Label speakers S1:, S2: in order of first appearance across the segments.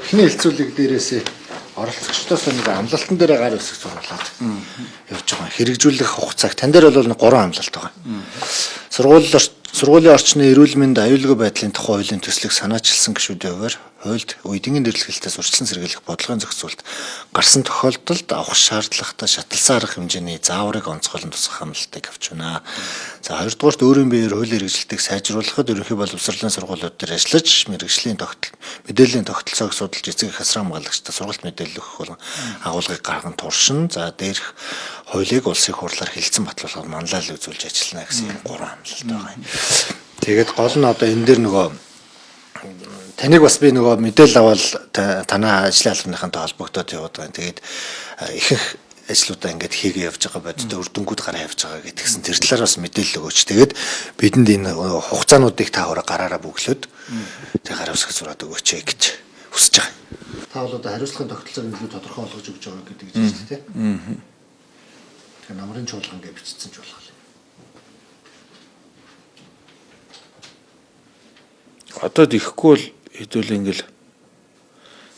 S1: эхний хэлцүүлэг дээрээсээ оролцогчдоос нэг амлалтан дээр гар өсөх зурлаад явж байгаа. Хэрэгжүүлэх хугацааг тань дээр бол 3 амлалт байгаа. Сургуулийн орчны эрүүл мэнд аюулгүй байдлын тухай хуулийн төслийг санаачилсан гишүүдийн хувьар хуульд үеийн дэлгэрэлтээс урьдчилан сэргийлэх бодлогын зохицуулт гарсан тохиолдолд авах шаардлагатай шаталсан арга хэмжээний зааврыг онцгойлон тусгах амлалтыг авч байна. За хоёрдугаарт өөрийн биеэр хуулийн хэрэгжилтийг сайжруулахад ерөнхий боловсролын сургуулиуд дээр ажиллаж мэргэжлийн мэдээллийн тогтолцоог судалж эцэг их асран хамгаалагчдад сургалт мэдээлэл өгөх болон агуулгыг гарган туршин за дээрх хуулийг улсын хурлаар хэлцэн батлуулахад манлайлал үзүүлж ажиллана гэсэн юм 3 амлалт байгаа юм. Тэгээд гол нь одоо энэ дээр нөгөө таныг бас би нөгөө мэдээлэл аваад танаа ажлын албаныхантай холбогдоод яваад байгаа. Тэгээд ихэнх ажлуудаа ингээд хийгээ явж байгаа бодит өрдөнгүүд гараа явж байгаа гэдгсэн тэр талаар бас мэдээлэл өгөөч. Тэгээд бидэнд энэ хугацаануудыг та өөрөө гараараа бүглөөд тэг гараа усгаж зураад өгөөч гэж хүсэж байгаа. Та бол одоо хариуцлагын тогтолцоог илүү тодорхой болгож өгч байгаа гэдэг чинь тийм. Тэгэхээр намрын чуулган гэж бичсэн ч болох.
S2: Одоо ихгүй бол хэдүүл ингээл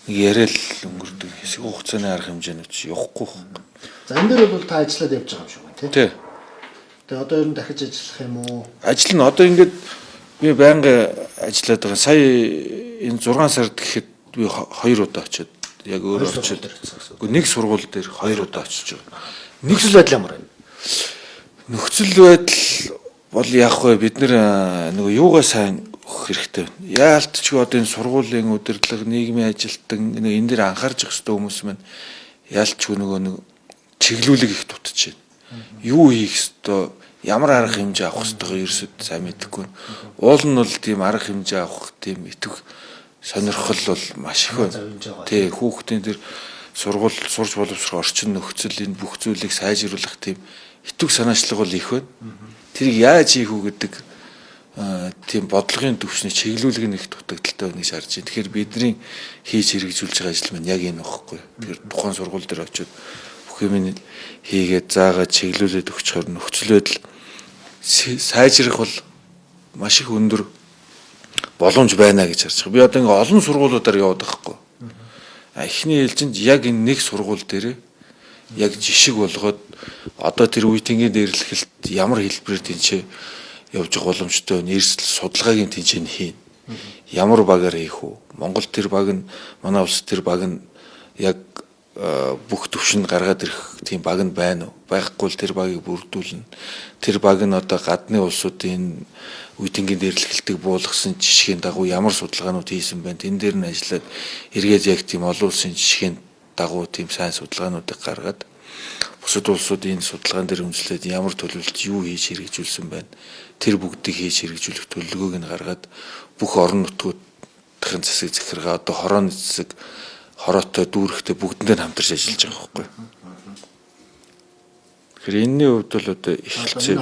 S2: нэг яриад өнгөрдөг хэсэг хугацааны арга хэмжээнд чи явахгүй.
S1: За энэ дээр бол та ажиллаад явж байгаа юм шиг байна
S2: тий.
S1: Тэгээ одоо ер нь дахиж ажиллах юм уу?
S2: Ажил нь одоо ингээд би байнга ажиллаад байгаа. Сая энэ 6 сард гэхэд би 2 удаа очиод яг өөрөө очиод. Гэхдээ нэг сургууль дээр 2 удаа очиж байгаа.
S1: Нөхцөл байдал ямар байна?
S2: Нөхцөл байдал бол яах вэ? Бид нөгөө юугаа сайн хэрэгтэй байна. Яалтчгүй одоо энэ сургуулийн удирдлага, нийгмийн ажилтан энэ дээр анхаарч явах хэрэгтэй хүмүүс маань яалтчгүй нөгөө нэг чиглүүлэг их дутж байна. Юу хийх ёстой, ямар арга хэмжээ авах ёстойгоо ерөөсөд сайн мэдэхгүй. Уул нь бол тийм арга хэмжээ авах тийм итг сонирхол бол маш их байна. Тий, хүүхдийн тэр сургууль сурж боловсрох орчин нөхцөл энэ бүх зүйлийг сайжруулах тийм итг санаачлага бол их байна. Тэрийг яаж хийх үү гэдэг тийм бодлогын төвшний чиглүүлэг нь их дутагдaltaй байна гэж харж байна. Тэгэхээр бидний хийж хэрэгжүүлж байгаа ажил маань яг энэ багхгүй. Тэгэхээр тухайн сургууль дээр очиод бүх юм хийгээд заагаад чиглүүлээд өгчхөр нөхцөл байдал сайжрах бол маш их өндөр боломж байна гэж харж байгаа. Би одоо ингээ олон сургуулиудаар яваад байхгүй. Эхний ээлжинд яг энэ нэг сургууль дээр яг жишг болгоод одоо тэр үеийнгийн дээрлэхэлт ямар хэлбэрээр тэнцээ явж байгаа боломжтой нэрсэл судалгаагийн тэнцээний хийн. Ямар багаар хийх үү? Монгол тэр баг нь манай улс тэр баг нь яг бүх төвшөнд гаргаад ирэх тийм баг нь байна уу? Байхгүй л тэр багийг бүрдүүлнэ. Тэр баг нь одоо гадны улсуудын үеийнгийн дээрлэхэлтийг буулгасан жишгийн дагуу ямар судалгаанууд хийсэн байна? Тэн дээр нь ажиллаад эргээд яг тийм олон улсын жишгийн дагуу тийм сайн судалгаануудыг гаргаад бусад улсуудын судалгаан дээр үндэслээд ямар төлөвлөлт юу хийж хэрэгжүүлсэн байна? Тэр бүгдийг хийж хэрэгжүүлэх төлөвлөгөөг нь гаргаад бүх орон нутгуудын засаг захиргаа одоо хорооны засаг хороотой дүүрэгтэй бүгдэндээ хамтарч ажиллаж байгаа байхгүй. Тэгэхээр энэний хувьд бол одоо их хэлцээ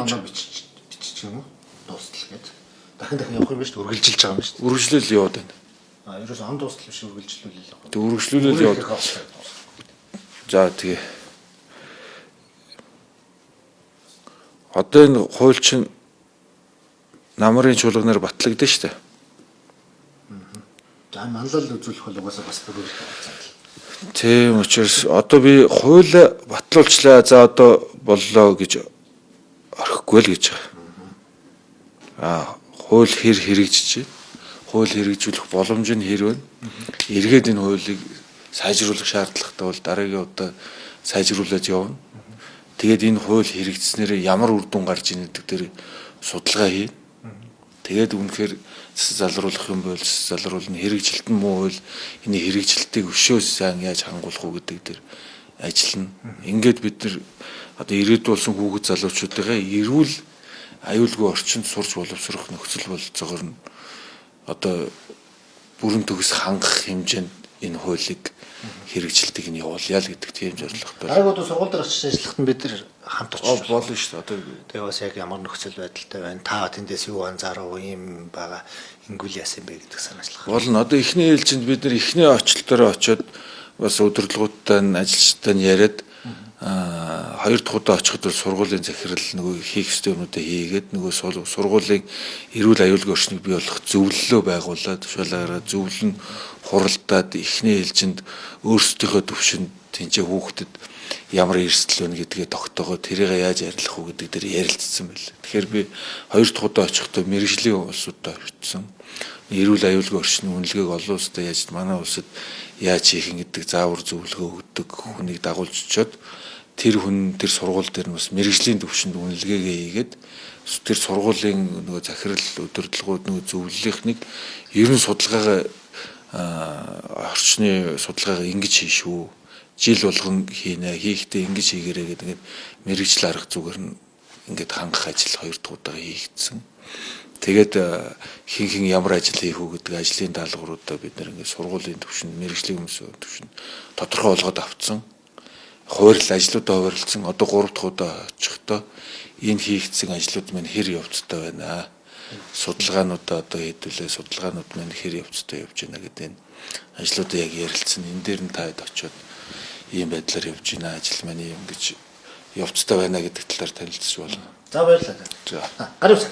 S1: бичиж юм уу? Дуустал гэдэг. Дахин явах юм биш үү? Үргэлжилж байгаа юм биш үү?
S2: Үргэлжлэл яваад байна.
S1: Ерөөс он дуустал биш үргэлжлүүлэл явах.
S2: Тэг үргэлжлүүлэл яваад. За тэгээ. Одоо энэ хууль чинь намрын чуулганаар батлагдсан шүү дээ.
S1: За манлал үзүүлэх бол угаасаа бас бүр их байна.
S2: Тийм учраас одоо би хууль батлуулчлаа за одоо боллоо гэж орхихгүй л гэж байгаа. Хууль хэрэгжиж байна. Хууль хэрэгжүүлэх боломж нь хэр байна. Эргээд энэ хуулийг сайжруулах шаардлагатай бол дараагийн удаа сайжруулад явна. Тэгээд энэ хууль хэрэгжснээр ямар үр дүн гарч ийн гэдэг дээр судалгаа хийнэ. Тэгээд үнэхээр залруулах юм бол залруулна, хэрэгжилт нь муу бол энэ хэрэгжилтийг өшөөс сайн яаж хангуулах уу гэдэг дээр ажиллана. Ингээд бид нар одоо ирээдүйн болсон хүүхэд залуучуудаа эрүүл аюулгүй орчинд сурч боловсрох нөхцөл болцоогоор нь одоо бүрэн төгс хангах хэмжээнд энэ хуулийг хэрэгжилтийг нь явуулъя л гэдэг тийм зорилготой.
S1: Дараагийн удаа сургууль дээр очиж ажиллахад нь бид нар хамт очиж
S2: болно шүү дээ. Одоо
S1: тэгээ бас яг ямар нөхцөл байдалтай байна. Та тэндээс юу анзаарав юм байгаа ингүүл яасан бэ гэдэг санаачлах.
S2: Болно. Одоо эхний ээлжинд бид нар эхний очилтойроо очиод бас удирдлагуудтай ажилчтай яриад хоёр дахь удаа очиход бол сургуулийн захирал нөгөө хийх ёстой юмнуудаа хийгээд нөгөө сургуулийн эрүүл аюулгүй орчныг бий болгох зөвлөлөө байгуулад тушаалаараа зөвлөн хуралдаад эхний ээлжинд өөрсдийнхөө төвшөнд тэнцээ хүүхдэд ямар эрсдэл байна гэдгээ тогтоогоо тэрийг яаж арилгах уу гэдэг дээр ярилцсан байл. Тэгэхээр би хоёр дахь удаа очихдоо мэрэгжлийн улсуудаа очсон. Эрүүл аюулгүй орчны үнэлгээг олон улсад яаж манай улсад яаж хийх гэдэг заавар зөвлөгөө өгдөг хүнийг дагуулж очиод тэр хүн тэр сургууль дээр нь бас мэрэгжлийн төвшөнд үнэлгээгээ хийгээд тэр сургуулийн нөгөө захирал удирдлагууд нөгөө зөвлөлийнхнийг ерөн судалгаагаа орчны судалгаагаа ингэж хийшүү. Жил болгон хийнэ, хийхдээ ингэж хийгэрээ гэдэг ингээд мэрэгжил арга зүгээр нь ингээд хангах ажил хоёр дахь удаа хийгдсэн. Тэгээд хин ямар ажил хийх үү гэдэг ажлын даалгавруудаа бид нэр ингээд сургуулийн төвшөнд мэрэгжлийн хүмүүсийн төвшөнд тодорхой болгоод авцсан. Хуваарлал ажлуудаа хуваарлцсан. Одоо 3 дахь удаа очихдоо энэ хийгдсэн ажлууд маань хэр явцтай байна. Судалгаануудаа одоо хэдүүлээ судалгаанууд маань хэр явцтай явж байна гэдэг энэ ажлуудаа яг ярилцсан. Энэ дээр нь таад очиод ийм байдлаар явж байна. Ажил маань юм гэж явцтай байна гэдэг талаар танилцж болно.
S1: За баярлалаа.
S2: За.
S1: Гарав.